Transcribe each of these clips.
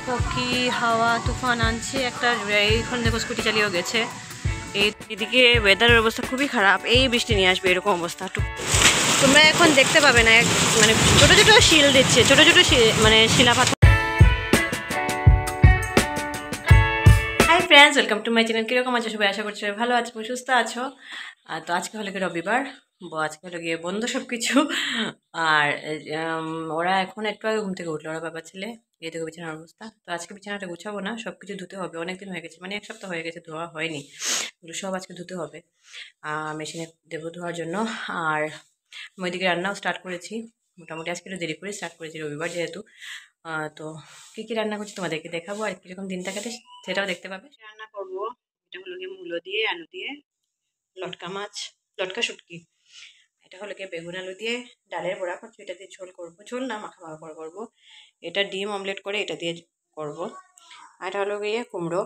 দেখো কি হাওয়া তুফান আনছে একটা। এইখানে দেখো স্কুটি চালিয়েও গেছে। এইদিকে ওয়েদারের অবস্থা খুবই খারাপ, এই বৃষ্টি নিয়ে আসবে এরকম অবস্থা। তোমরা এখন দেখতে পাবে না, মানে ছোট ছোট শিল দিচ্ছে, ছোট ছোট মানে শিলা পাথর। Hi friends, welcome to my channel. কীরকম আছো সবাই? আশা করছি ভালো আছো, সুস্থ আছো। তো আজকে হলো গিয়ে রবিবার, আজকে হলো গিয়ে বন্ধ সব কিছু। আর ওরা এখন একটু আগে ঘুম থেকে উঠলো, ওরা বাবা ছেলে। এই দেখো বিছানার অবস্থা। তো আজকে বিছানাটা গুছাবো না, সব কিছু ধুতে হবে। অনেকদিন হয়ে গেছে, মানে এক সপ্তাহ হয়ে গেছে ধোয়া হয়নি। এগুলো সব আজকে ধুতে হবে, মেশিনে দেবো ধোয়ার জন্য। আর আমি ওইদিকে রান্নাও স্টার্ট করেছি, মোটামুটি আজকে একটু দেরি করে স্টার্ট করেছি, রবিবার যেহেতু। তো কী কী রান্না করছি তোমাদেরকে দেখাবো, আর কীরকম দিনটা কাটে সেটাও দেখতে পাবে। রান্না করবো, এটা হলো গিয়ে মূলো দিয়ে, আলু দিয়ে, লটকা মাছ, লটকা শুটকি। এটা হলো গিয়ে বেগুন আলু দিয়ে ডালের বড়া করছি, এটা দিয়ে ঝোল করবো, ঝোল না মাখা মাখা করে করবো। এটা ডিম অমলেট করে এটা দিয়ে করবো। আর এটা হলো গিয়ে কুমড়ো,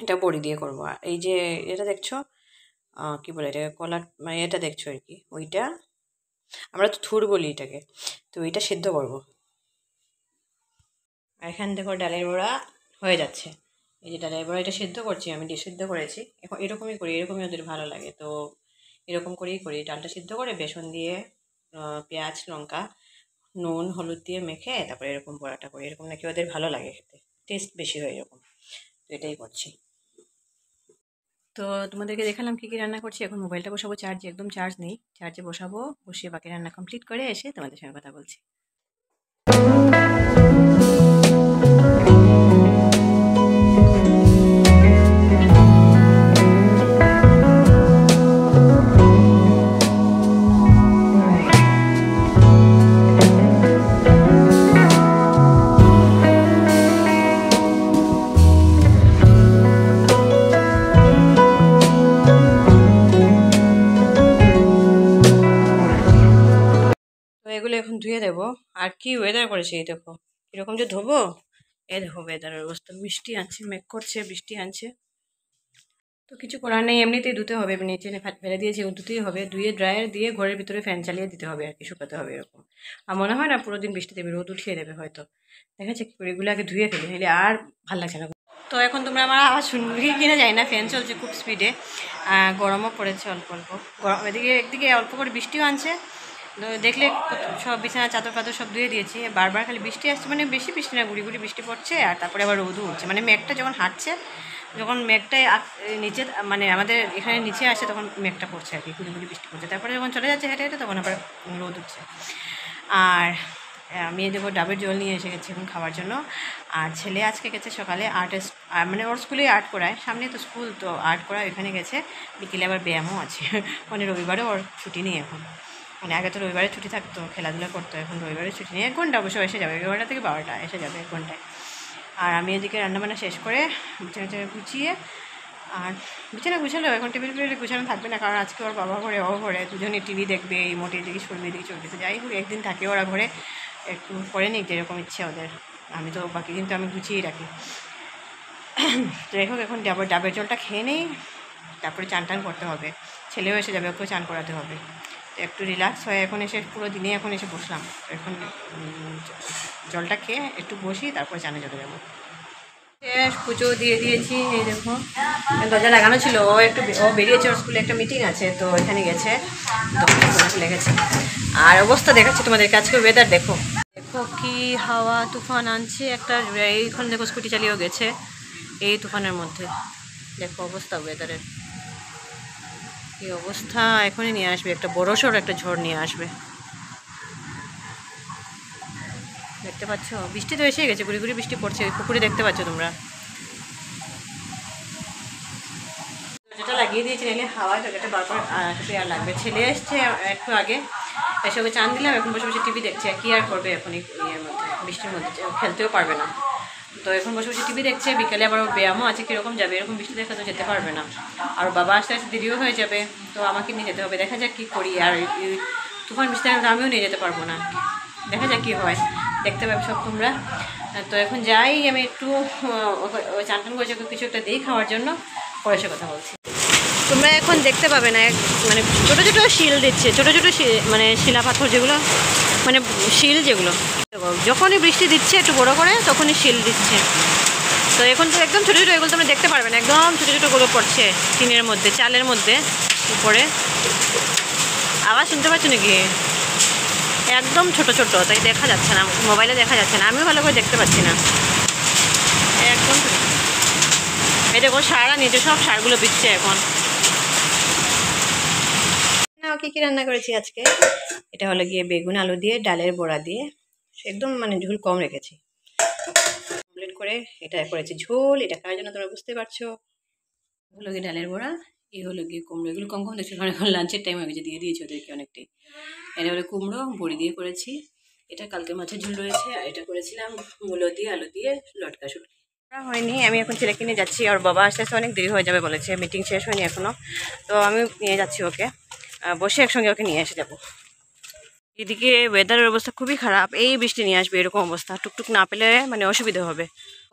এটা বড়ি দিয়ে করবো। আর এই যে এটা দেখছো কি বলে এটা, কলার মানে এটা দেখছো আর কি, ওইটা আমরা তো থুর বলি এটাকে। তো এটা সিদ্ধ করবো। আর এখান থেকে ডালের বড়া হয়ে যাচ্ছে। এই যে ডালের বড়া এটা সিদ্ধ করছি, আমি সিদ্ধ করেছি। এখন এরকমই করি, এরকমই ওদের ভালো লাগে, তো এরকম করেই করি। ডালটা সিদ্ধ করে বেসন দিয়ে পেঁয়াজ লঙ্কা নুন হলুদ দিয়ে মেখে তারপরে এরকম বড়াটা করি, এরকম নাকি ওদের ভালো লাগে খেতে, টেস্ট বেশি হয় এরকম। তো এটাই করছি। তো তোমাদেরকে দেখালাম কী কী রান্না করছি। এখন মোবাইলটা বসাবো চার্জে, একদম চার্জ নেই, চার্জে বসাবো, বসিয়ে বাকি রান্না কমপ্লিট করে এসে তোমাদের সঙ্গে কথা বলছি। এগুলো এখন ধুয়ে দেবো। আর কি ওয়েদার করেছে এই দেখো, কিরকম যে ধোবো। এই দেখো ওয়েদারের অবস্থা, বৃষ্টি আনছে, মেঘ করছে, বৃষ্টি আনছে। তো কিছু করার নেই, এমনিতেই ধুতে হবে, নিচে ফেলে দিয়েছি, ধুতেই হবে। ধুয়ে ড্রায়ার দিয়ে ঘরের ভিতরে ফ্যান চালিয়ে দিতে হবে আর কি, শুকাতে হবে এরকম। আর মনে হয় না পুরো দিন বৃষ্টি দেবে, রোদ উঠিয়ে দেবে হয়তো। দেখা যাচ্ছে কি করে, এগুলো আগে ধুয়ে ফেলি, নাহলে আর ভালো লাগছে না। তো এখন তোমরা আমার আওয়াজ শুনবি কিনা যায় না, ফ্যান চলছে খুব স্পিডে। গরমও পড়েছে অল্প অল্প, গরম এদিকে, একদিকে অল্প করে বৃষ্টিও আনছে। দেখলে সব বিছানা চাদর পাদর সব ধুয়ে দিয়েছি, বারবার খালি বৃষ্টি আসছে, মানে বেশি বৃষ্টি না, গুড়ি গুড়ি বৃষ্টি পড়ছে। আর তারপরে আবার রোদও উঠছে, মানে মেঘটা যখন হাঁটছে, যখন মেঘটাই নিচে মানে আমাদের এখানে নিচে আসে, তখন মেঘটা পড়ছে আর কি, গুড়ি গুড়ি বৃষ্টি পড়ছে। তারপরে যখন চলে যাচ্ছে হেঁটে হেঁটে, তখন আবার রোদ উঠছে। আর আমি দেখো ডাবের জল নিয়ে এসে গেছি এখন খাওয়ার জন্য। আর ছেলে আজকে গেছে সকালে আর্টের, মানে ওর স্কুলে আর্ট করায়, সামনে তো স্কুল, তো আর্ট করায় ওইখানে গেছে। বিকেলে আবার ব্যায়ামও আছে, মানে রবিবারে ওর ছুটি নেই এখন। মানে আগে তো রবিবারে ছুটি থাকতো, খেলাধুলা করতো, এখন রবিবারে ছুটি নেই। 1 ঘন্টা অবশ্য এসে যাবে, 11টা থেকে 12টা এসে যাবে, 1 ঘন্টায়। আর আমি এদিকে রান্নাবান্না শেষ করে বিছানা গুছিয়ে, আর বিছানা গুছালেও এখন টেবিল ফেবিলে গুছানো থাকবে না, কারণ আজকে ওর বাবা ঘরে, ও ঘরে, দুজনে টিভি দেখবে, এই মোটে দিকে সরবে, এদিকে চলবে। যাই হোক, একদিন থাকে ওরা ঘরে, একটু করে নিক যেরকম ইচ্ছে ওদের। আমি তো বাকি দিন তো আমি গুছিয়েই রাখি। যাই হোক, এখন ডাবের জলটা খেয়ে নেই, তারপরে চান টান করতে হবে। ছেলেও এসে যাবে, ওকেও চান করাতে হবে। তো একটু রিল্যাক্স হয়ে এখন এসে, পুরো দিনে এখন এসে বসলাম। এখন জলটা খেয়ে একটু বসি, তারপরে চানে চলে যাবো। পুজো দিয়ে দিয়েছি, এই দেখো দরজা লাগানো ছিল। ও বেরিয়েছে, ওর স্কুলে একটা মিটিং আছে, তো এখানে গেছে, তো চলে গেছে। আর অবস্থা দেখাচ্ছি তোমাদেরকে, আজকে ওয়েদার দেখো, দেখো কি হাওয়া তুফান আনছে একটা। এইখানে দেখো স্কুটি চালিয়েও গেছে, এই তুফানের মধ্যে। দেখো অবস্থা ওয়েদারের কি অবস্থা, এখনই নিয়ে আসবে, একটা বড়সড় একটা ঝড় নিয়ে আসবে। দেখতে পাচ্ছ, বৃষ্টি তো এসে গেছে, গুড়ি গুড়ি বৃষ্টি পড়ছে, ওই পুকুরে দেখতে পাচ্ছ তোমরা। যেটা লাগিয়ে দিয়েছি, নাহলে হাওয়ায় জায়গাটা বারবার আর লাগবে। ছেলে এসছে একটু আগে, এসবে চান দিলাম, এখন বসে বসে টিভি দেখছে। কি আর করবে এখন এই ইয়ের মধ্যে, বৃষ্টির মধ্যে খেলতেও পারবে না। তো এখন বসে বসে টিভি দেখছে। বিকালে আবার ব্যায়ামও আছে, কীরকম যাবে, এরকম বৃষ্টি দেখে তো যেতে পারবে না। আর বাবা আসতে আসতে দেরিও হয়ে যাবে, তো আমাকে নিয়ে যেতে হবে। দেখা যাক কী করি। আর তুফান বৃষ্টি আমিও নিয়ে যেতে পারবো না, দেখা যাক কী হয়, দেখতে পাবে সব তোমরা। তো এখন যাই, আমি একটু চান টান করেছি, কিছু একটা দিই খাওয়ার জন্য, পরে সে কথা বলছি। তোমরা এখন দেখতে পাবে না, মানে ছোটো ছোটো শিল দিচ্ছে, ছোটো ছোটো মানে শিলা পাথর যেগুলো, মানে শিল যেগুলো। যখনই বৃষ্টি দিচ্ছে একটু বড় করে তখনই শিল দিচ্ছে। তো এখন তো একদম ছোটো ছোটো, এগুলো তোমরা দেখতে পারবে না, একদম ছোটো ছোটোগুলো পড়ছে টিনের মধ্যে, চালের মধ্যে উপরে। আওয়াজ শুনতে পাচ্ছ নাকি? একদম ছোট ছোট, তাই দেখা যাচ্ছে না, মোবাইলে দেখা যাচ্ছে না, আমিও ভালো করে দেখতে পাচ্ছি না, একদম। এই দেখো সারা নিচে সব সারগুলো বিচ্ছে এখন। না, কি কি রান্না করেছি আজকে? এটা হলো গিয়ে বেগুন আলু দিয়ে ডালের বড়া দিয়ে, একদম মানে ঝোল কম রেখেছি কমপ্লিট করে। এটা করেছি ঝোল, এটা খাওয়ার জন্য তোমরা বুঝতে পারছো। হলো গিয়ে ডালের বড়া, এই হলো গিয়ে কুমড়ো, এগুলো কম কম দেখছি কারণ এখন লাঞ্চের টাইম হয়ে গেছে, দিয়ে দিয়েছি ওদেরকে অনেকটাই। এটা হলো কুমড়ো বড়ি দিয়ে করেছি, এটা কালকে মাছের ঝোল রয়েছে, আর এটা করেছিলাম মূলো দিয়ে আলু দিয়ে লটকা শুটকি। হয়নি, আমি এখন ছেলেকে নিয়ে যাচ্ছি, আর বাবা আসতে আসতে অনেক দেরি হয়ে যাবে বলেছে, মিটিং শেষ হয়নি এখনও। তো আমি নিয়ে যাচ্ছি ওকে, বসে একসঙ্গে ওকে নিয়ে এসে যাবো। এদিকে ওয়েদারের অবস্থা খুবই খারাপ, এই বৃষ্টি নিয়ে আসবে এরকম অবস্থা, টুকটুক না পেলে মানে অসুবিধা হবে।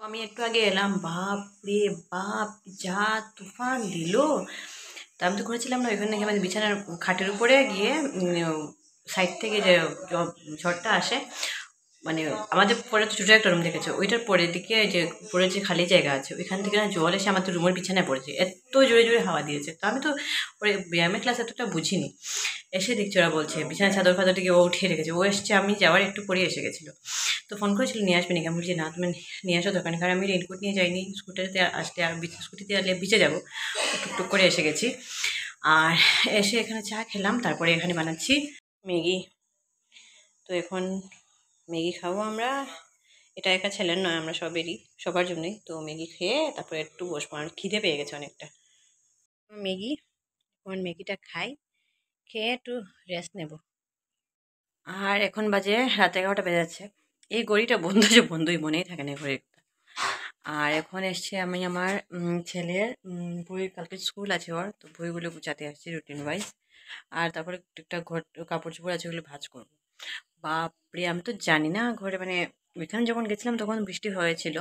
আমি একটু আগে এলাম, বাপ রে বাপ যা তুফান দিল। তা আমি তো করেছিলাম না, ওইখানে নাকি আমাদের বিছানার খাটের উপরে গিয়ে সাইড থেকে যে ঝড়টা আসে, মানে আমাদের পরে তো ছোটো একটা রুম দেখেছে, ওইটার পরের দিকে যে পরে যে খালি জায়গা আছে ওইখান থেকে না জল এসে আমাদের রুমের বিছানায় পড়েছে, এত জোরে জোরে হাওয়া দিয়েছে। তো আমি তো ওই ব্যায়ামের ক্লাস এতটা বুঝিনি, এসে দেখছি ওরা বলছে বিছানা চাদর ফাদর থেকে ও উঠিয়ে রেখেছে, ও এসছে আমি যাওয়ার একটু পরে এসে গেছিলো। তো ফোন করেছিল নিয়ে আসবে নাকি, আমি বলছি না তুমি নিয়ে আসো দোকানে, কারণ আমি রেনকোট নিয়ে যাইনি, স্কুটারিতে আসলে আর স্কুটিতে আসলে ভিজে যাবো, টুকটুক করে এসে গেছি। আর এসে এখানে চা খেলাম, তারপরে এখানে বানাচ্ছি ম্যাগি। তো এখন ম্যাগি খাবো আমরা, এটা একা ছেলের নয়, আমরা সবার জন্যই। তো ম্যাগি খেয়ে তারপরে একটু বসবো, আর খিদে পেয়ে গেছে অনেকটা। ম্যাগি, এখন ম্যাগিটা খাই, খেয়ে একটু রেস্ট নেব। আর এখন বাজে রাত 11টা বেজে যাচ্ছে, এই ঘড়িটা বন্ধ যে বন্ধই মনেই থাকে না ঘড়িটা। আর এখন এসছি আমি আমার ছেলের বই, কালকে স্কুল আছে ওর, তো বইগুলো গুছাতে আসছি রুটিন ওয়াইজ। আর তারপরে একটা ঘর কাপড় চোপড় আছে, ওগুলো ভাঁজ করবো। বাপরে, আমি তো জানি না ঘরে, মানে ওইখানে যখন গেছিলাম তখন বৃষ্টি হয়েছিল,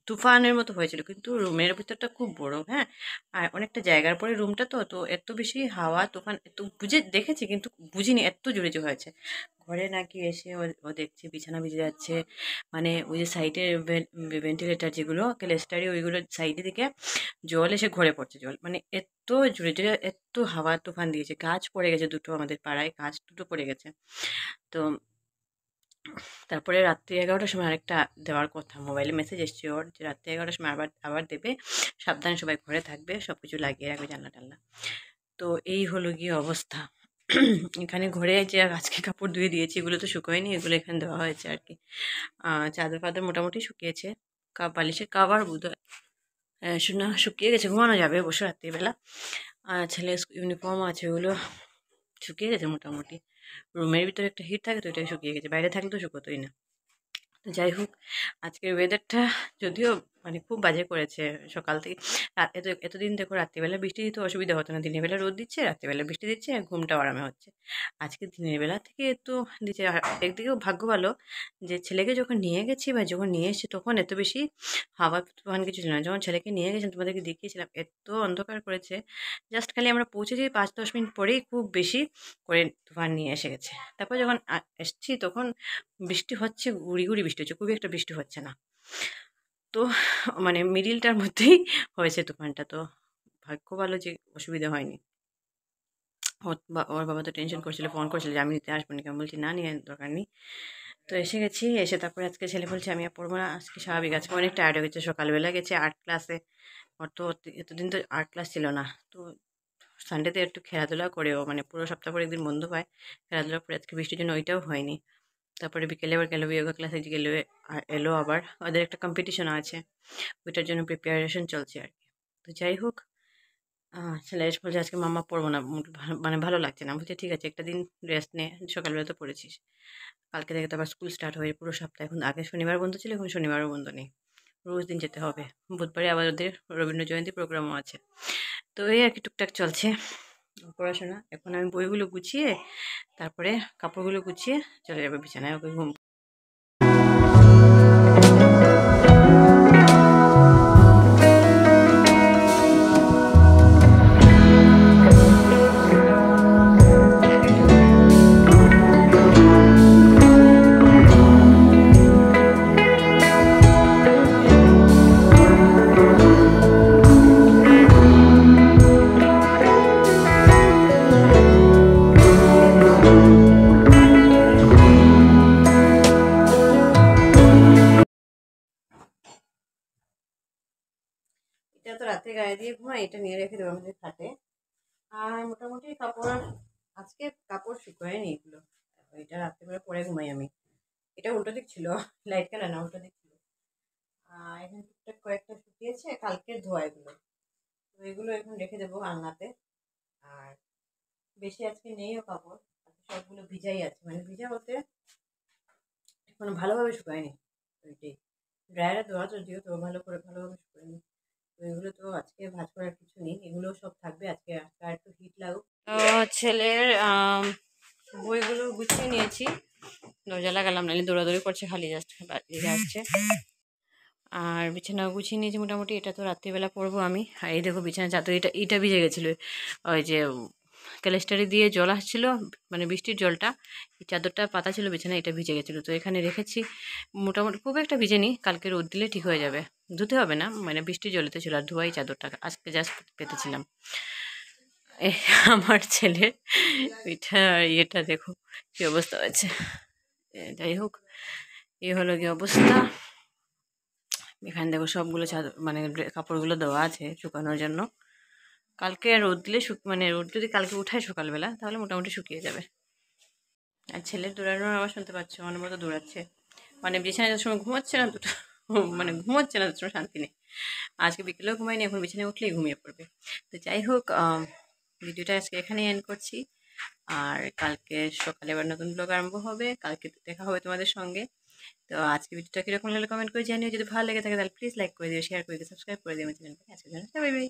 তুফানের মতো হয়েছিল, কিন্তু রুমের ভিতরটা খুব বড়, হ্যাঁ, আর অনেকটা জায়গার পরে রুমটা, তো তো এত বেশি হাওয়া তুফান এত বুঝে দেখেছি, কিন্তু বুঝিনি এত জোরে যে হয়েছে। ঘরে নাকি এসে ও দেখছে বিছানা ভিজে যাচ্ছে, মানে ওই যে সাইডের ভেন্টিলেটার যেগুলো ক্লেস্টারি, ওইগুলো সাইডে দিকে জল এসে ঘরে পড়ছে, জল মানে এত জোরে জোরে এত হাওয়া তুফান দিয়েছে, গাছ পড়ে গেছে দুটো, আমাদের পাড়ায় গাছ দুটো পড়ে গেছে। তো তারপরে রাত্রি 11টার সময় আরেকটা দেওয়ার কথা, মোবাইলে মেসেজ এসছে ওর যে রাত্রি 11টার সময় আবার আবার দেবে, সাবধানে সবাই ঘরে থাকবে, সব কিছু লাগিয়ে রাখবে জানলা টাল্লা। তো এই হলো গিয়ে অবস্থা। এখানে ঘরে যে আজকে কাপড় ধুয়ে দিয়েছি, এগুলো তো শুকোয়নি, এগুলো এখানে দেওয়া হয়েছে আর কি। চাদর ফাদর মোটামুটি শুকিয়েছে, বালিশের কাভার বোধহয় শোনা শুকিয়ে গেছে, ঘুমানো যাবে অবশ্য রাত্রিবেলা। ছেলের ইউনিফর্ম আছে, ওগুলো শুকিয়ে গেছে মোটামুটি। রুমের ভিতরে একটা হিট থাকে, তো এটাই শুকিয়ে গেছে, বাইরে থাকলে তো শুকোতোই না। তো যাই হোক, আজকের ওয়েদারটা যদিও মানে খুব বাজে করেছে সকাল থেকে। এতদিন দেখো রাত্রিবেলা বৃষ্টি দিতে অসুবিধা হতো না, দিনের বেলা রোদ দিচ্ছে, রাত্রিবেলা বৃষ্টি দিচ্ছে, ঘুমটাও আরামে হচ্ছে। আজকে দিনের বেলা থেকে একটু দিচ্ছে, আর একদিকেও ভাগ্য ভালো যে ছেলেকে যখন নিয়ে গেছি বা যখন নিয়ে এসেছি তখন এত বেশি হাওয়া তুফান কিছু ছিল না। যখন ছেলেকে নিয়ে গেছিলাম তোমাদেরকে দেখিয়েছিলাম, এত অন্ধকার করেছে, জাস্ট খালি আমরা পৌঁছেছি 5-10 মিনিট পরেই খুব বেশি করে তুফান নিয়ে এসে গেছে। তারপর যখন এসছি তখন বৃষ্টি হচ্ছে, গুড়ি গুড়ি বৃষ্টি হচ্ছে, খুবই একটা বৃষ্টি হচ্ছে না, তো মানে মিডিলটার মধ্যেই হয়েছে তুফানটা। তো ভাগ্য ভালো যে অসুবিধা হয়নি। ওর বাবা তো টেনশন করছিল, ফোন করছিল যে আমি নিতে আসবো নাকি, আমি বলছি না, নিয়ে দরকার নেই। তো এসে গেছি, এসে তারপরে আজকে ছেলে বলছে আমি আর পড়বো না আজকে, স্বাভাবিক আজকে অনেক টায়ার্ড হয়ে গেছে, সকালবেলা গেছে আর্ট ক্লাসে, ওর তো এতদিন তো আর্ট ক্লাস ছিল না। তো সানডেতে একটু খেলাধুলা করেও, মানে পুরো সপ্তাহ পরে একদিন বন্ধ পায়, খেলাধুলা করে, আজকে বৃষ্টির জন্য ওইটাও হয়নি। তারপরে বিকেলে আবার গেল যোগা ক্লাসে, গেলে এলো আবার, ওদের একটা কম্পিটিশন আছে, ওইটার জন্য প্রিপারেশন চলছে আর কি। তো যাই হোক, ছেলে এসে বলছে আজকে মাম্মা পড়বো না, মানে ভালো লাগছে না। বলছে ঠিক আছে, একটা দিন রেস্ট নে, সকালবেলা তো পড়েছিস, কালকে থেকে তো আবার স্কুল স্টার্ট হয়ে পুরো সপ্তাহ, এখন আগে শনিবার বন্ধ ছিল, এখন শনিবারও বন্ধ নেই, রোজ দিন যেতে হবে। বুধবারে আবার ওদের রবীন্দ্র জয়ন্তী প্রোগ্রামও আছে। তো এই আর কি টুকটাক চলছে পড়াশোনা। এখন আমি বইগুলো গুছিয়ে তারপরে কাপড়গুলো গুছিয়ে চলে যাবে বিছানায়, ওকে ঘুম এটা তো রাতে গায়ে দিয়ে ঘুমাই, এটা নিয়ে রেখে দেবো আমাদের খাটে। আর মোটামুটি কাপড় আজকে কাপড় শুকোয়নি এগুলো, এটা রাত্রেবেলা পরে ঘুমাই আমি। এটা উল্টো দিক ছিল, লাইট কালার না, উল্টো দিক ছিল। এখানে টুকটাক কয়েকটা শুকিয়েছে, কালকে ধোয়া এগুলো। তো এগুলো এখন রেখে দেবো আলনাতে। আর বেশি আজকে নেইও কাপড়, সবগুলো ভিজাই আছে, মানে ভিজা বলতে এখনো ভালোভাবে শুকায়নি। ওইটাই ড্রায়ারে দেওয়া যদিও, তো ভালোভাবে শুকায়নি। তো এগুলো তো আজকে ভাঁজ করার কিছু নেই, এগুলো সব থাকবে আজকে। আর একটু হিট লাগুক। তো ছেলের বইগুলো গুছিয়ে নিয়েছি, দরজা লাগালাম, নাহলে দৌড়াদৌড়ি করছে খালি, জাস্ট বাড়িতে আসছে। আর বিছানা গুছিয়ে নিয়েছি মোটামুটি, এটা তো রাত্রিবেলা পরবো আমি। আর এই দেখো বিছানা চাদর, এটা ভিজে গেছিলো, ওই যে ক্যালেস্টারি দিয়ে জল আসছিলো, মানে বৃষ্টির জলটা, এই চাদরটা পাতা ছিল বিছানা, এটা ভিজে গেছিলো, তো এখানে রেখেছি। মোটামুটি খুব একটা ভিজে নি, কালকে রোদ দিলে ঠিক হয়ে যাবে, ধুতে হবে না, মানে বৃষ্টির জলেতে ছিল। আর ধোয়াই চাদরটা আজকে জাস্ট পেতেছিলাম। আমার ছেলে এটা ইয়েটা দেখো কি অবস্থা হয়েছে। যাই হোক, এ হলো কি অবস্থা। এখানে দেখো সবগুলো চাদর, মানে কাপড়গুলো দেওয়া আছে শুকানোর জন্য। কালকে রোদ দিলে মানে রোদ যদি কালকে উঠায় সকালবেলা, তাহলে মোটামুটি শুকিয়ে যাবে। আর ছেলের দৌড়ানোর আবার শুনতে পাচ্ছ, মনের মতো দৌড়াচ্ছে, মানে বিছানায় যাওয়ার সময় ঘুমাচ্ছে না দুটো, মানে ঘুমাচ্ছে না, দুটো শান্তি নেই। আজকে বিকেলেও ঘুমায়নি, এখন বিছানায় উঠলেই ঘুমিয়ে পড়বে। তো যাই হোক, ভিডিওটা আজকে এখানেই এন্ড করছি। আর কালকে সকালে আবার নতুন ব্লগ আরম্ভ হবে, কালকে দেখা হবে তোমাদের সঙ্গে। তো আজকে ভিডিওটা কিরকম লাগলে কমেন্ট করে জানিও, যদি ভালো লেগে থাকে তাহলে প্লিজ লাইক করে দিও, শেয়ার করে দিও, সাবস্ক্রাইব করে দিও আমার চ্যানেলটাকে। আজকে বাই বাই।